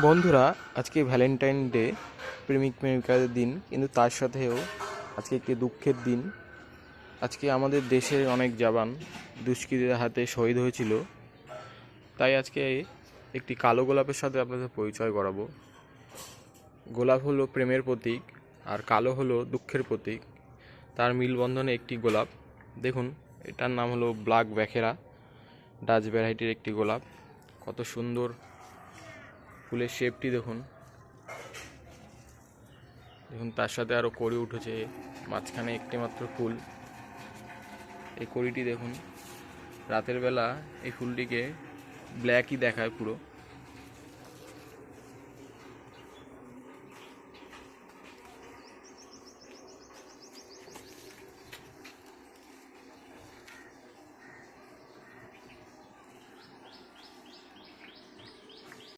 বন্ধুরা, আজকে Valentine day, প্রেমিক প্রেমিকাদের দিন, কিন্তু তার সাথেও আজকে একটি দুঃখের দিন। আজকে আমাদের দেশের অনেক জওয়ান দুষ্কৃতীদের হাতে শহীদ হয়েছিল। তাই আজকে একটি কালো গোলাপের সাথে আপনাদের পরিচয় করাবো। গোলাপ হলো প্রেমের প্রতীক, আর কালো হলো দুঃখের প্রতীক। তার মিলবন্ধনে একটি গোলাপ। দেখুন, এটার নাম হলো ব্ল্যাক ব্যাখেরা, ডাচ ভ্যারাইটির একটি গোলাপ। কত সুন্দর ফুলের শেপটি দেখুন। দেখুন, তার সাথে আরও কড়ি উঠেছে, মাঝখানে একটি মাত্র ফুল। এই কড়িটি দেখুন, রাতের বেলা এই ফুলটিকে ব্ল্যাকই দেখায় পুরো।